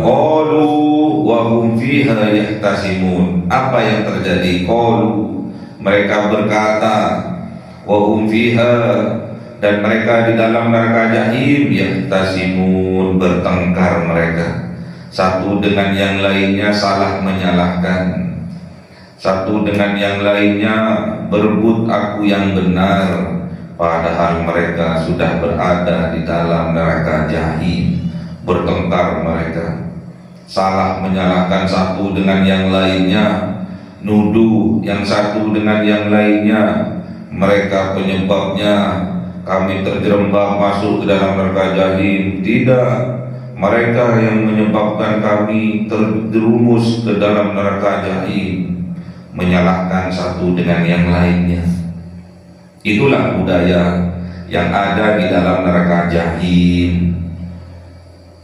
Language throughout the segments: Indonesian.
qalu wa hum fiha yahtasimun. Apa yang terjadi? Qalu, mereka berkata, wa hum fiha, dan mereka di dalam neraka jahim, yahtasimun, bertengkar mereka, satu dengan yang lainnya salah menyalahkan, satu dengan yang lainnya berebut aku yang benar, padahal mereka sudah berada di dalam neraka jahim. Bertengkar mereka, salah menyalahkan satu dengan yang lainnya, nuduh yang satu dengan yang lainnya, mereka penyebabnya kami terjerembab masuk ke dalam neraka jahim. Tidak, mereka yang menyebabkan kami terjerumus ke dalam neraka jahim, menyalahkan satu dengan yang lainnya. Itulah budaya yang ada di dalam neraka jahim.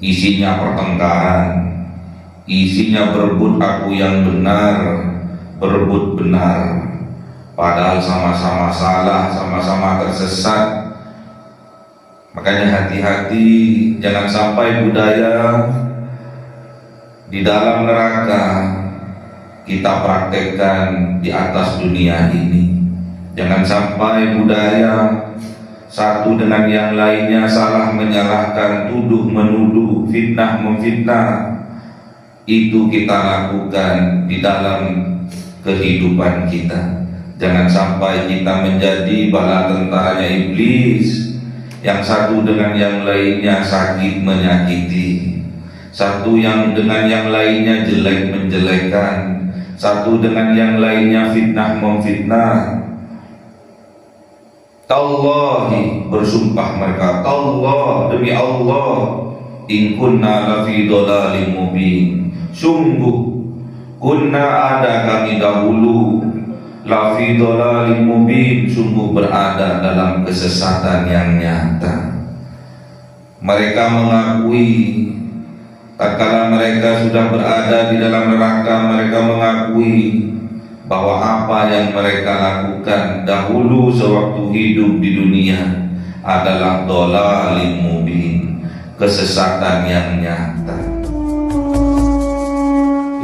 Isinya pertengkaran, isinya berebut aku yang benar, berebut benar, padahal sama-sama salah, sama-sama tersesat. Makanya hati-hati, jangan sampai budaya di dalam neraka kita praktekkan di atas dunia ini. Jangan sampai budaya satu dengan yang lainnya salah menyalahkan, tuduh menuduh, fitnah memfitnah, itu kita lakukan di dalam kehidupan kita. Jangan sampai kita menjadi bala tentaranya iblis, yang satu dengan yang lainnya sakit menyakiti, satu yang dengan yang lainnya jelek menjelekkan, satu dengan yang lainnya fitnah memfitnah. Tallahi, bersumpah mereka, tallah, demi Allah, in kunna lafi dhalalim mubin, sungguh kunna ada kami dahulu, lafi dhalalim mubin, sungguh berada dalam kesesatan yang nyata. Mereka mengakui tatkala mereka sudah berada di dalam neraka, mereka mengakui bahwa apa yang mereka lakukan dahulu sewaktu hidup di dunia adalah dhalalim mubin, kesesatan yang nyata.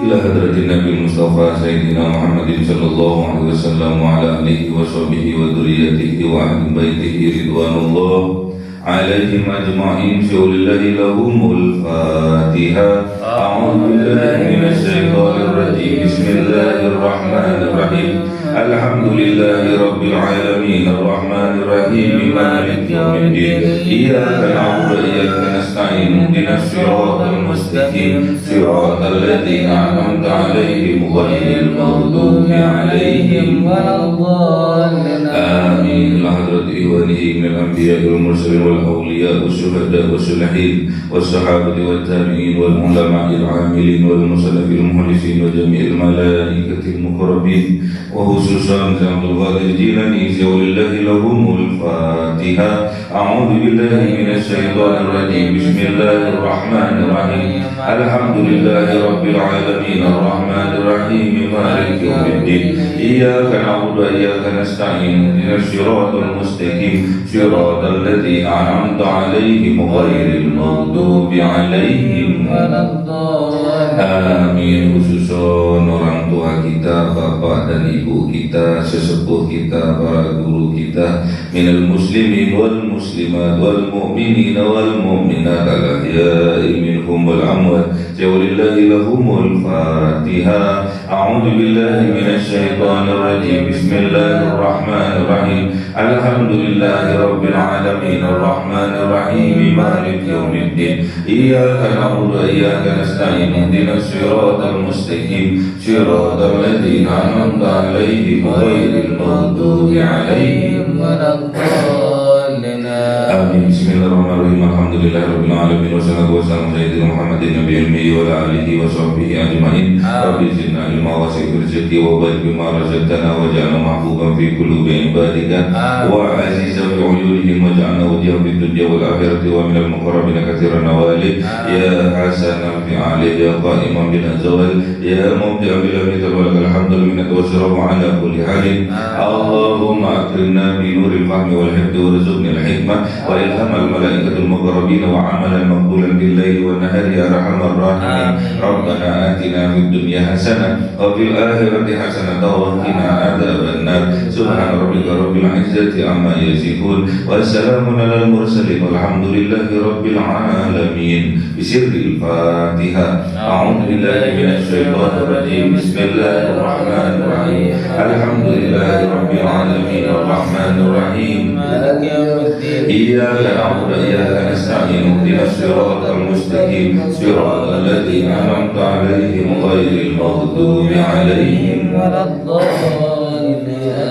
Ila hadratin Nabi Mustafa Sayyidina Muhammadin sallallahu alaihi wasallam wa ala alihi wa sahbihi wa dzurriyyatihi wa ahli baitihi ridwanullah alaihim ajma'in. Syulillahi lahumul Fatihah. A'udzu billahi minasy syaithanir rajim. Bismillahirrahmanirrahim. Alhamdulillahi rabbil alamin arrahmanir rahim maliki yaumiddin. Iyyaka na'budu wa iyyaka nasta'in. Ihdinas siratal mustaqim. Siratal ladzina an'amta 'alaihim ghairil maghdubi 'alaihim waladdallin. Amin. La hadrati iwanihi minal anbiya'i wal mursalin wal awliya'i wasyuhada'i wassalihin wassahabati wat tabi'in wal ulama'il 'amilin wal musallafil mukhlisin wa jami'il malaikatil muqarrabin wa khususan Abdul Qadir Jilani. Lillahi lahumul Fatihah. A'udzu billahi minasy syaithanir rajim. Bismillahirrahmanirrahim. Alhamdulillahi rabbil alamin arrahmanir rahim maliki yaumiddin. Iyyaka na'budu wa iyyaka nasta'in. Ihdinas siratal mustaqim. Siratal ladzina an'amta 'alaihim ghairil maghdubi 'alaihim waladdallin. Amin. Khususon orang tua kita, bapak dan ibu kita, sesepuh kita, para guru kita, minal muslimin wal muslimat wal mu'minin wal mu'minat al ahya'i minhum wal amwat. Lillahi lahumul Fatihah. A'udzu billahi minasy syaithanir rajim. Bismillahirrahmanirrahim. Alhamdulillahi rabbil alamin arrahmanir rahim maliki yaumiddin. Iyyaka na'budu wa iyyaka nasta'in. Ihdinas siratal mustaqim. Siratal ladzina an'amta 'alaihim ghairil maghdubi 'alaihim waladdallin. Amin. Bismillahirrahmanirrahim. Alhamdulillahirabbil alamin wassalatu wassalamu ala sayyidina Muhammadin nabiyil ummi wa ala alihi wa sahbihi ajma'in. Rabbi zidna ilma wa sa'ir rizqi wa barik bima razaqtana wa ja'alna mahbuban fi qulubi ibadika wa azizan fi uyunihim wa ja'alna wajhan fid dunya wal akhirati wa minal muqarrabin katsiran nawali. Ya hasanan fi ali ya qa'iman bil zawal ya mubdi'an bil amri tabarakal hamdul minnat wa syarafu ala kulli halin. Allahumma akrimna bi nuril fahmi wal hifdzi warzuqna al hikmah وإلهام الملائكة المقربين وعملا مقبولا بالليل والنهار يا أرحم الراحمين. ربنا آتنا في الدنيا حسنة وفي الآخرة حسنة وقنا عذاب النار. سبحان ربك رب العزة عما يصفون والسلام على المرسلين والحمد لله رب العالمين. بسر الفاتحة. أعوذ بالله من الشيطان الرجيم. بسم الله الرحمن الرحيم. الحمد لله رب العالمين الرحمن الرحيم مالك يوم الدين. إياك نعبد وإياك نستعين اهدنا الصراط المستقيم صراط الذين أنعمت عليهم غير المغضوب عليهم ولا الضالين.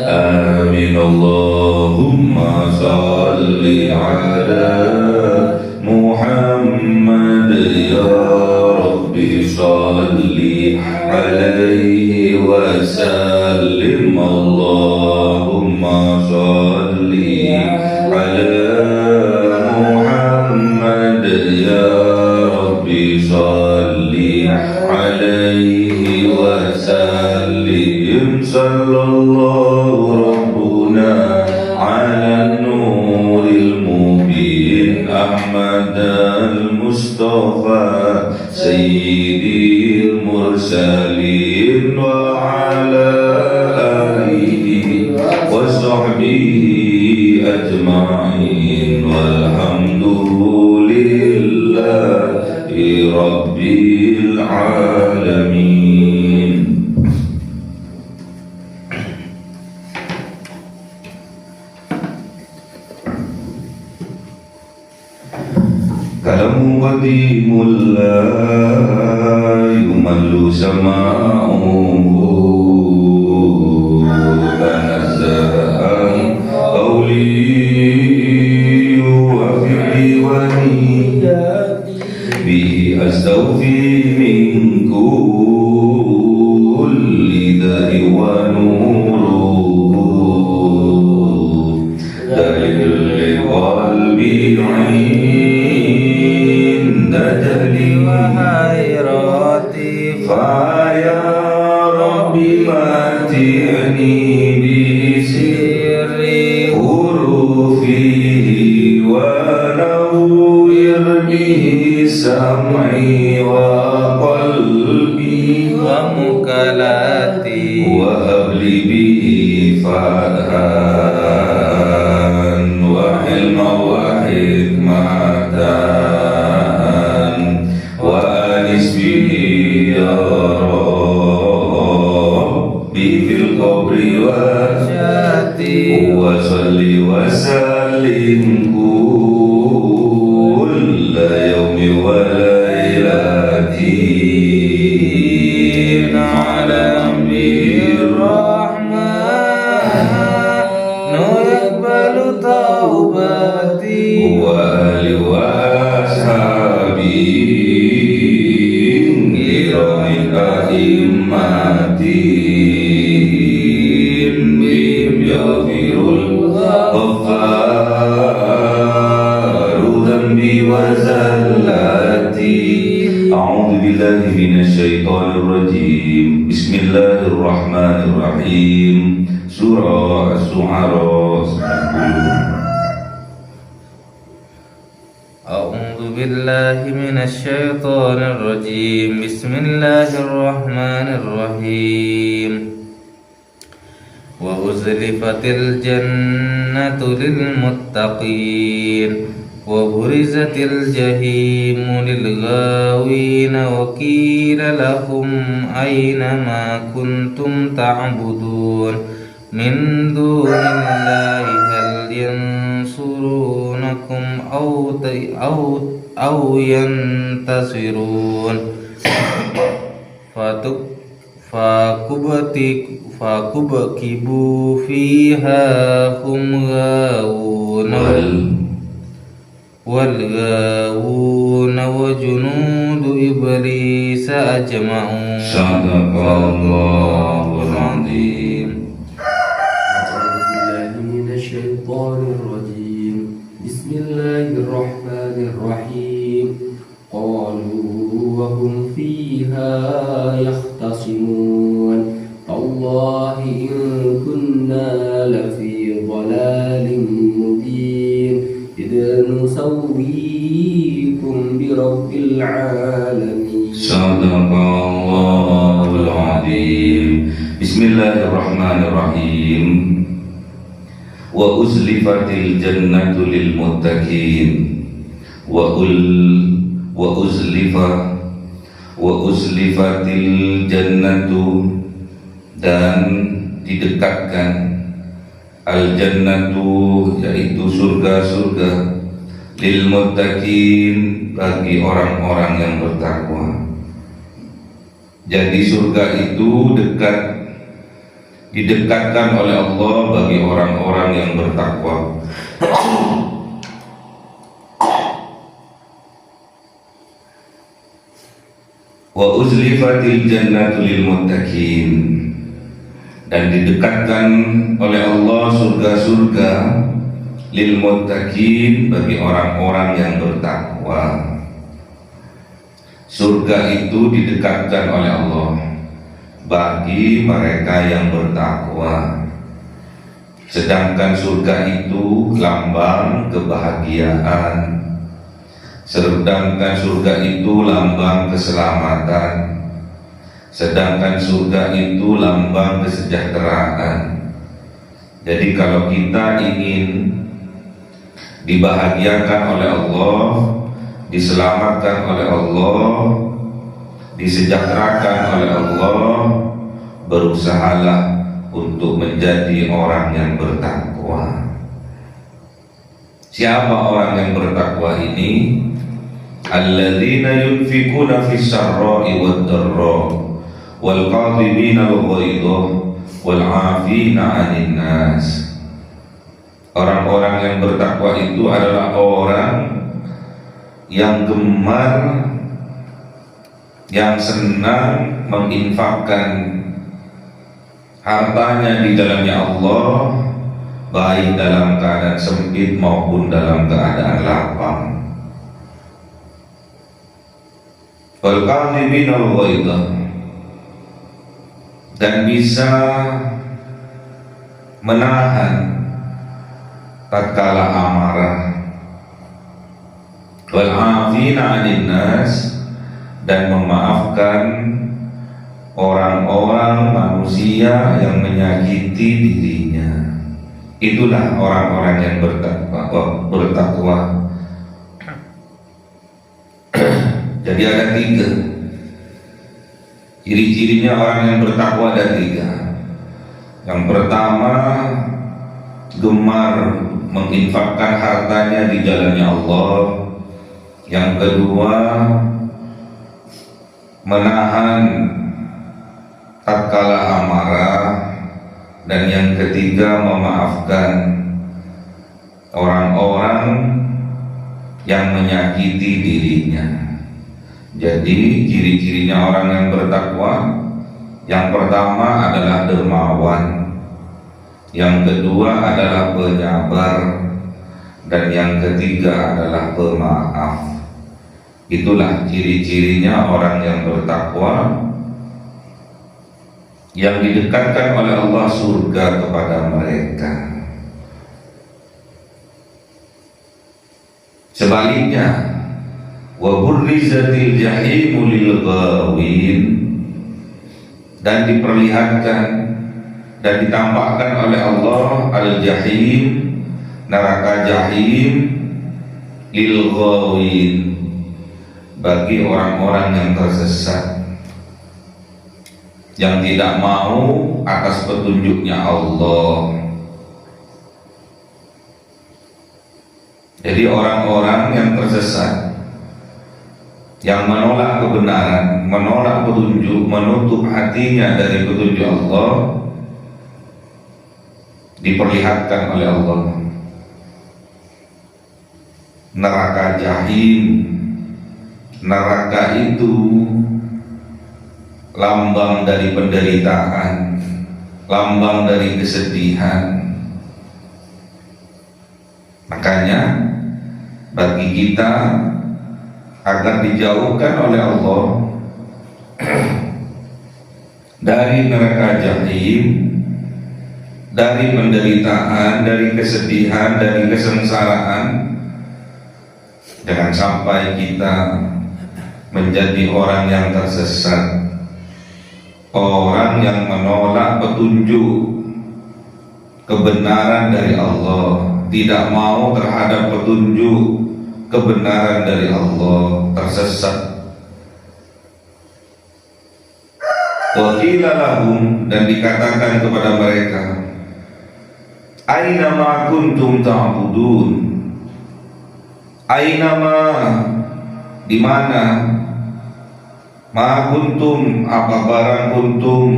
آمين. اللهم صل على محمد يا رب صل عليه وسلم. اللهم صل على محمد يا رب صل عليه وسلم. صلى الله ربنا على النور المبين أحمد المصطفى سيدي المرسلين وعلى آله وصحبه أجمعين والحمد لله رب العالمين. كلام قديم لا يمل سماعه تنزه عن قولي وفعلي ونياتي به أستوفي من كل داء ونور دليل لقلبي عند جهلي وحيراتي فيا ربي متعني بسر حروفه ونور به سمعي وقلبي ومكلاتي وهب لي به فتحا وحلما وحكمة وأنس به يا ربي في القبر وشاتي وصل وسلم كل يوم وليلتي على نبي الرحمن يقبل توبتي وآل وأصحابي كرام أئمتي بهم يغفر الغفار ذنبي وزلاتي. أعوذ بالله من الشيطان الرجيم. بسم الله الرحمن الرحيم. سورة الشعراء. أعوذ بالله من الشيطان الرجيم. بسم الله الرحمن الرحيم. وأزلفت الجنة للمتقين وبرزت الجحيم للغاوين وقيل لهم أين ما كنتم تعبدون من دون الله هل ينصرونكم أو ينتصرون فكبكبوا فيها هم غاوون والغاوون وجنود إبليس أجمعون. صدق الله العظيم. أعوذ بالله من الشيطان الرجيم. بسم الله الرحمن الرحيم. قالوا وهم فيها يختصمون تالله إن كنا لفي ضلال مبين إذ نسويكم برب العالمين. Sadaqallahul Azim. Bismillahirrahmanirrahim. Wa uzlifatil jannatu lil muttaqin wa uzlifatil jannatu, dan didekatkan al jannatu, yaitu surga-surga, lil muttaqin, bagi orang-orang yang bertakwa. Jadi surga itu didekatkan oleh Allah bagi orang-orang yang bertakwa. Wa uzlifatil jannatu lil muttaqin, dan didekatkan oleh Allah surga-surga lil muttaqin, bagi orang-orang yang bertakwa. Surga itu didekatkan oleh Allah bagi mereka yang bertakwa. Sedangkan surga itu lambang kebahagiaan. Sedangkan surga itu lambang keselamatan. Sedangkan surga itu lambang kesejahteraan. Jadi kalau kita ingin dibahagiakan oleh Allah, diselamatkan oleh Allah, disejahterakan oleh Allah, berusahalah untuk menjadi orang yang bertakwa. Siapa orang yang bertakwa ini? Alladzina yunfikuna fis sarra'i wad dharra wal qadhibina al-ghaidha wal 'afina 'anil nas. Orang-orang yang bertakwa itu adalah orang yang gemar, yang senang menginfakkan hartanya di jalannya Allah, baik dalam keadaan sempit maupun dalam keadaan lapang. Wal qadhibina al-ghaidha, dan bisa menahan tatkala amarah. Wal 'afina 'anil nas, dan memaafkan orang-orang manusia yang menyakiti dirinya. Itulah orang-orang yang bertakwa. Jadi ada 3 ciri-cirinya orang yang bertakwa, ada 3. Yang pertama, gemar menginfakkan hartanya di jalannya Allah. Yang kedua, menahan tatkala amarah. Dan yang ketiga, memaafkan orang-orang yang menyakiti dirinya. Jadi ciri-cirinya orang yang bertakwa, yang pertama adalah dermawan, yang kedua adalah penyabar, dan yang ketiga adalah pemaaf. Itulah ciri-cirinya orang yang bertakwa, yang didekatkan oleh Allah surga kepada mereka. Sebaliknya, wa burrizatil jahimu lil ghawin, dan diperlihatkan dan ditampakkan oleh Allah al-jahim, neraka jahim, lil ghawin, bagi orang-orang yang tersesat, yang tidak mau atas petunjuknya Allah. Jadi orang-orang yang tersesat, yang menolak kebenaran, menolak petunjuk, menutup hatinya dari petunjuk Allah, diperlihatkan oleh Allah neraka jahim. Neraka itu lambang dari penderitaan, lambang dari kesedihan. Makanya bagi kita, agar dijauhkan oleh Allah dari neraka jahim, dari penderitaan, dari kesedihan, dari kesengsaraan, Jangan sampai kita menjadi orang yang tersesat, orang yang menolak petunjuk kebenaran dari Allah, tidak mau terhadap petunjuk kebenaran dari Allah, tersesat. Wa qila lahum, dan dikatakan kepada mereka, aina ma kuntum ta'budun, aina ma, di mana, ma kuntum, apa barang kuntum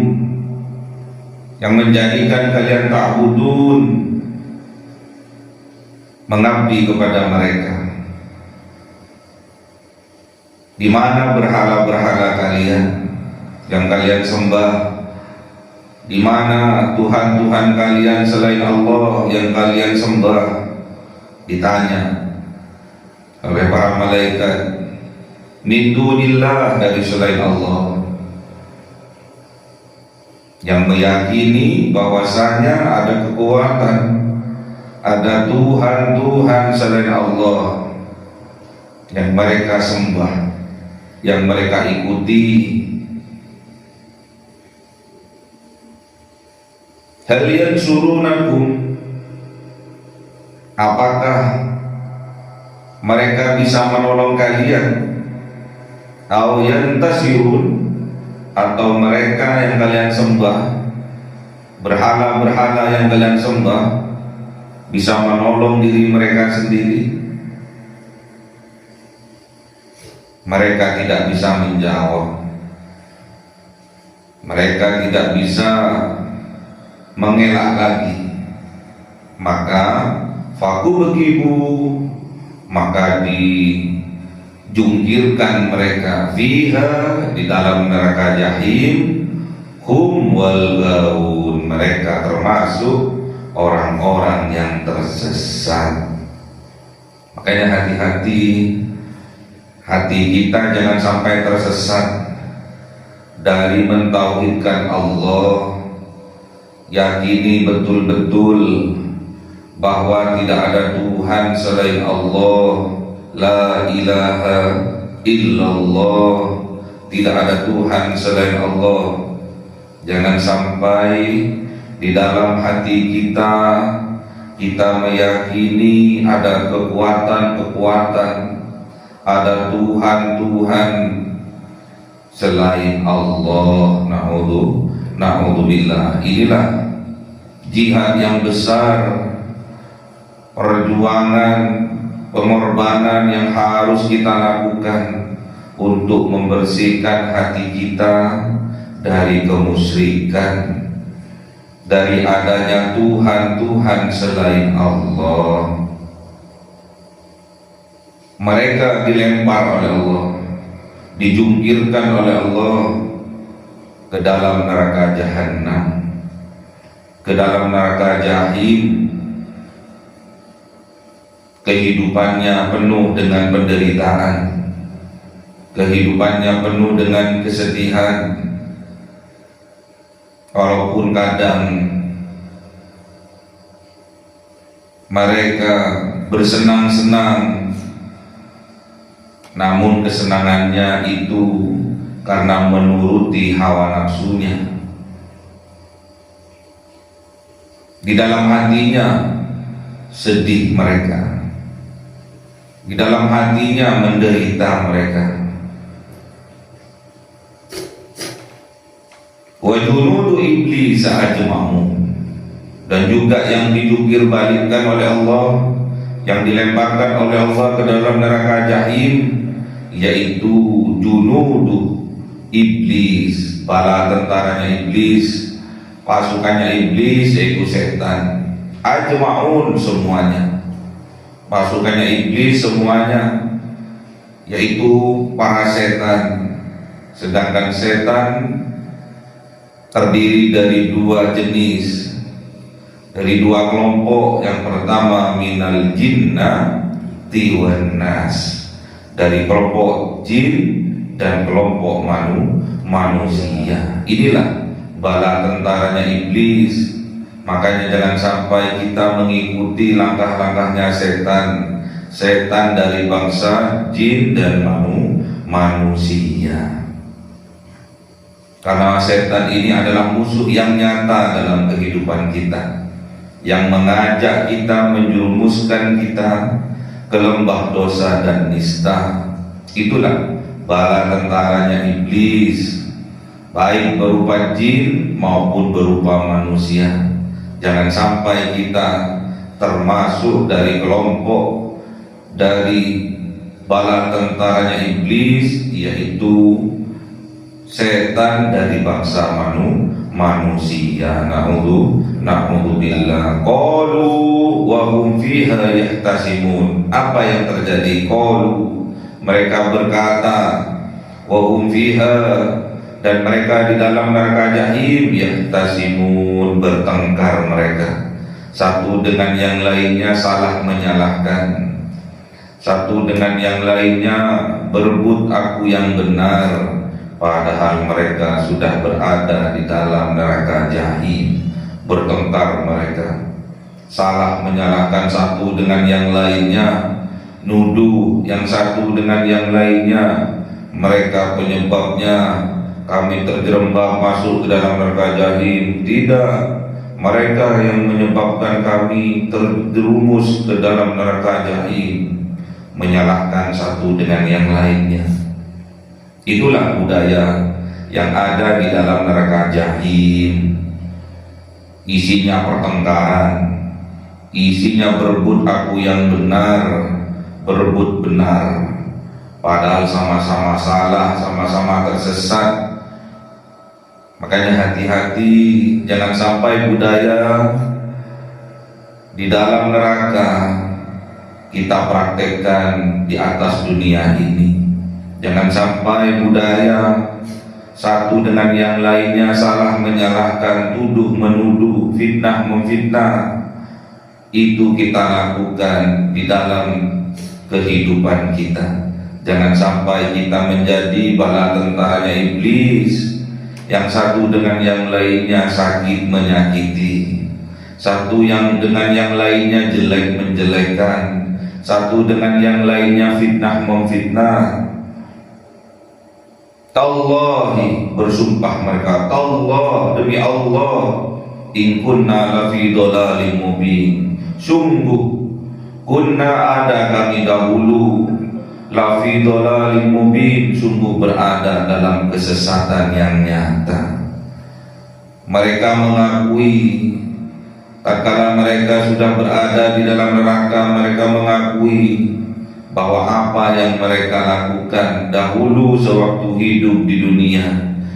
yang menjadikan kalian ta'budun, mengabdi kepada mereka. Di mana berhala-berhala kalian yang kalian sembah? Di mana Tuhan-Tuhan kalian selain Allah yang kalian sembah? Ditanya oleh para malaikat, min dunillah, dari selain Allah, yang meyakini bahwasanya ada kekuatan, ada Tuhan-Tuhan selain Allah yang mereka sembah, yang mereka ikuti. Hal yansurunakum, apakah mereka bisa menolong kalian? Au yantasirun, atau mereka yang kalian sembah, berhala-berhala yang kalian sembah, bisa menolong diri mereka sendiri? Mereka tidak bisa menjawab, mereka tidak bisa mengelak lagi. Maka fakubekibu, maka dijungkirkan mereka fiha, di dalam neraka jahim, hum wal gaun, mereka termasuk orang-orang yang tersesat. Makanya hati-hati, hati kita jangan sampai tersesat dari mentauhidkan Allah. Yakini betul-betul bahwa tidak ada Tuhan selain Allah, la ilaha illallah, tidak ada Tuhan selain Allah. Jangan sampai di dalam hati kita meyakini ada kekuatan-kekuatan, ada Tuhan-Tuhan selain Allah. Na'udzubillah. Inilah jihad yang besar, perjuangan, pengorbanan yang harus kita lakukan untuk membersihkan hati kita dari kemusyrikan, dari adanya Tuhan-Tuhan selain Allah. Mereka dilempar oleh Allah, dijungkirkan oleh Allah ke dalam neraka jahanam, ke dalam neraka jahim. Kehidupannya penuh dengan penderitaan, kehidupannya penuh dengan kesedihan. Walaupun kadang mereka bersenang-senang, namun kesenangannya itu karena menuruti hawa nafsunya. Di dalam hatinya sedih mereka, di dalam hatinya menderita mereka. Wa junudu iblis ajma'u, dan juga yang dijungkir balikkan oleh Allah, yang dilemparkan oleh Allah ke dalam neraka jahim, yaitu junudu iblis, bala tentaranya iblis, pasukannya iblis, yaitu setan. Ajma'un, semuanya, pasukannya iblis semuanya, yaitu para setan. Sedangkan setan terdiri dari dua jenis, dari dua kelompok. Yang pertama minal jinnati wan nas, dari kelompok jin dan kelompok manusia. Inilah bala tentaranya iblis. Makanya jangan sampai kita mengikuti langkah-langkahnya setan, setan dari bangsa jin dan manusia. Karena setan ini adalah musuh yang nyata dalam kehidupan kita, yang mengajak kita, menjerumuskan kita ke lembah dosa dan nista. Itulah bala tentaranya iblis, baik berupa jin maupun berupa manusia. Jangan sampai kita termasuk dari kelompok dari bala tentaranya iblis, yaitu setan dari bangsa manusia. Na'udzubillah. Qalu wa hum fiha yahtasimun. Apa yang terjadi? Qalu, mereka berkata, wa hum fiha, dan mereka di dalam neraka jahim, yahtasimun, bertengkar mereka. Satu dengan yang lainnya salah menyalahkan, satu dengan yang lainnya berebut aku yang benar, padahal mereka sudah berada di dalam neraka jahim. Bertengkar mereka, salah menyalahkan satu dengan yang lainnya, nuduh yang satu dengan yang lainnya, mereka penyebabnya kami terjerembab masuk ke dalam neraka jahim. Tidak, mereka yang menyebabkan kami terjerumus ke dalam neraka jahim, menyalahkan satu dengan yang lainnya. Itulah budaya yang ada di dalam neraka jahim. Isinya pertengkaran, isinya berebut aku yang benar, berebut benar, padahal sama-sama salah, sama-sama tersesat. Makanya hati-hati, jangan sampai budaya di dalam neraka kita praktekkan di atas dunia ini. Jangan sampai budaya satu dengan yang lainnya salah menyalahkan, tuduh menuduh, fitnah memfitnah, itu kita lakukan di dalam kehidupan kita. Jangan sampai kita menjadi bala tentaranya iblis, yang satu dengan yang lainnya sakit menyakiti, satu yang dengan yang lainnya jelek menjelekkan, satu dengan yang lainnya fitnah memfitnah. Tallahi, bersumpah mereka, tallah, demi Allah, in kunna lafi dhalalim mubin, sungguh kunna, ada kami dahulu, lafi dhalalim mubin, sungguh berada dalam kesesatan yang nyata. Mereka mengakui tatkala mereka sudah berada di dalam neraka, mereka mengakui bahwa apa yang mereka lakukan dahulu sewaktu hidup di dunia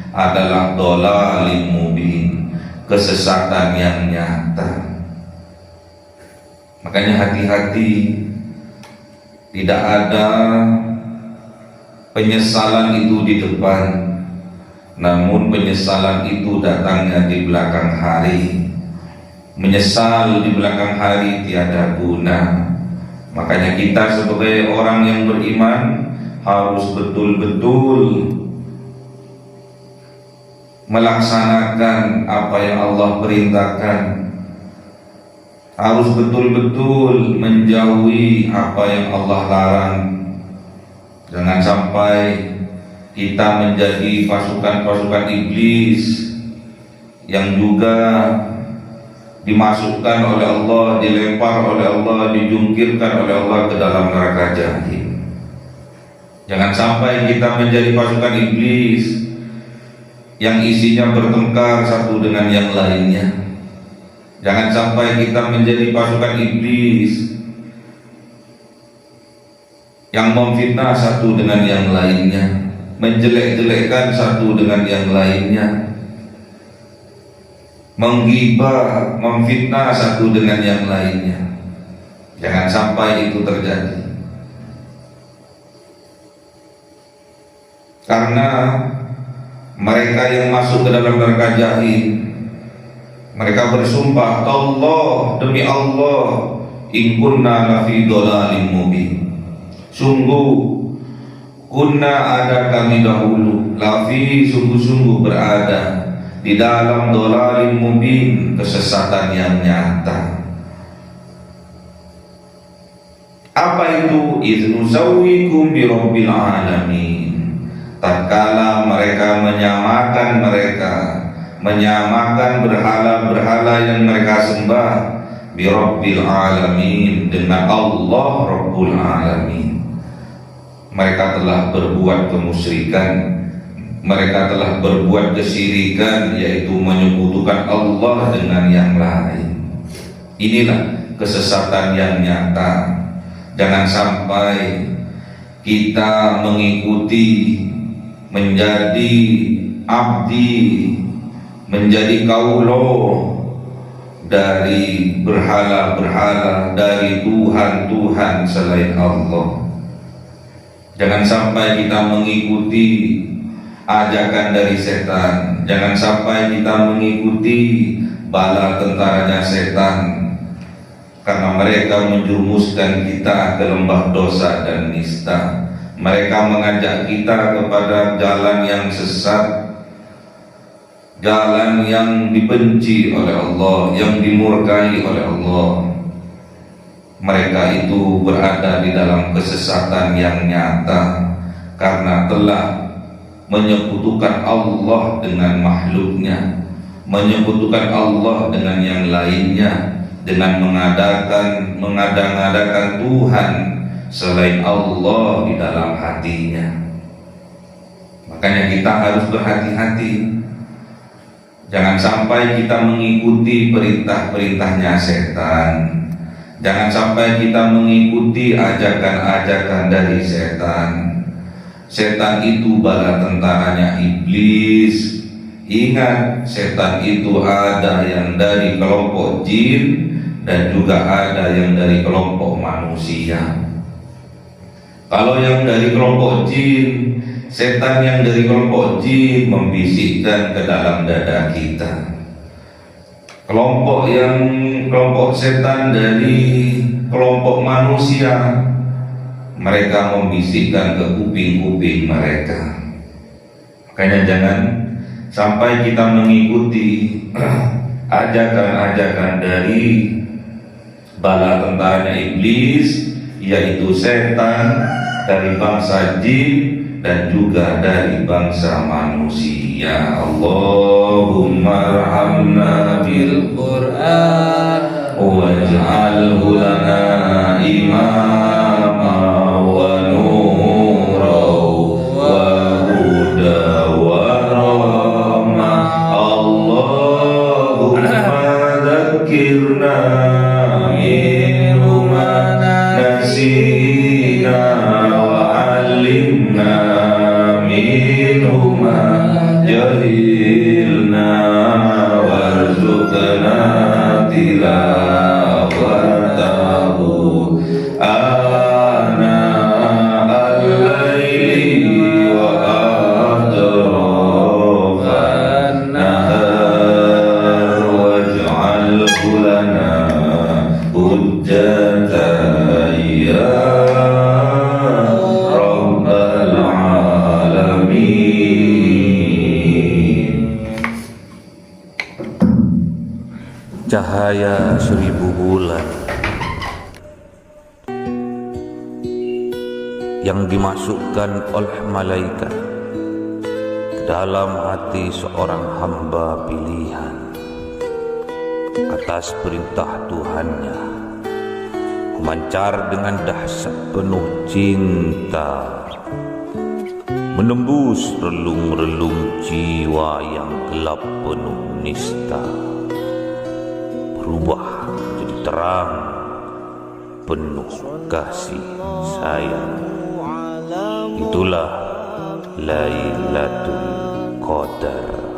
adalah dhalalim mubin, kesesatan yang nyata. Makanya hati-hati, tidak ada penyesalan itu di depan, namun penyesalan itu datangnya di belakang hari. Menyesal di belakang hari tiada guna. Makanya kita sebagai orang yang beriman harus betul-betul melaksanakan apa yang Allah perintahkan, harus betul-betul menjauhi apa yang Allah larang. Jangan sampai kita menjadi pasukan-pasukan iblis yang juga dimasukkan oleh Allah, dilempar oleh Allah, dijungkirkan oleh Allah ke dalam neraka jahim. Jangan sampai kita menjadi pasukan iblis yang isinya bertengkar satu dengan yang lainnya. Jangan sampai kita menjadi pasukan iblis yang memfitnah satu dengan yang lainnya, menjelek-jelekkan satu dengan yang lainnya, menggibah, memfitnah satu dengan yang lainnya. Jangan sampai itu terjadi. Karena mereka yang masuk ke dalam neraka jahim, mereka bersumpah, Allah, demi Allah, in kunna lafi dhalalim mubin, sungguh kunna, ada kami dahulu, lafi, sungguh-sungguh berada di dalam dhalalim mubin, kesesatan yang nyata. Apa itu? Idz nusawwikum bi rabbil alamin. Tatkala mereka menyamakan berhala-berhala yang mereka sembah bi rabbil alamin, dengan Allah Rabbul Alamin. Mereka telah berbuat kemusyrikan, mereka telah berbuat kesyirikan, yaitu menyekutukan Allah dengan yang lain. Inilah kesesatan yang nyata. Jangan sampai kita mengikuti, menjadi abdi, menjadi kaulo dari berhala-berhala, dari Tuhan-Tuhan selain Allah. Jangan sampai kita mengikuti ajakan dari setan. Jangan sampai kita mengikuti bala tentaranya setan, karena mereka menjurumuskan kita ke lembah dosa dan nista. Mereka mengajak kita kepada jalan yang sesat, jalan yang dibenci oleh Allah, yang dimurkai oleh Allah. Mereka itu berada di dalam kesesatan yang nyata karena telah menyekutukan Allah dengan makhluknya, menyekutukan Allah dengan yang lainnya, dengan mengada-ngadakan Tuhan selain Allah di dalam hatinya. Makanya kita harus berhati-hati. Jangan sampai kita mengikuti perintah-perintahnya setan. Jangan sampai kita mengikuti ajakan-ajakan dari setan. Setan itu bala tentaranya iblis. Ingat, setan itu ada yang dari kelompok jin dan juga ada yang dari kelompok manusia. Kalau yang dari kelompok jin, setan yang dari kelompok jin membisikkan ke dalam dada kita. Kelompok setan dari kelompok manusia, mereka membisikkan ke kuping-kuping mereka. Makanya jangan sampai kita mengikuti ajakan-ajakan dari bala tentaranya iblis, yaitu setan, dari bangsa jin dan juga dari bangsa manusia. Allahumma arhamna bil Qur'an waj'alhu lana imama wa nura wa huda wa rahma. Allahumma dzakirna minhu ma nasina wa 'allimna minhu ma jahilna warzuqna tilawatahu ana al-laili wa atrafan nahar waj'alhu lana hujjatan ya rabbal alamin. Cahaya 1000 bulan yang dimasukkan oleh malaikat ke dalam hati seorang hamba pilihan atas perintah Tuhannya, memancar dengan dahsyat penuh cinta, menembus relung-relung jiwa yang gelap penuh nista, berubah menjadi terang penuh kasih sayang. Itulah Lailatul Qadar.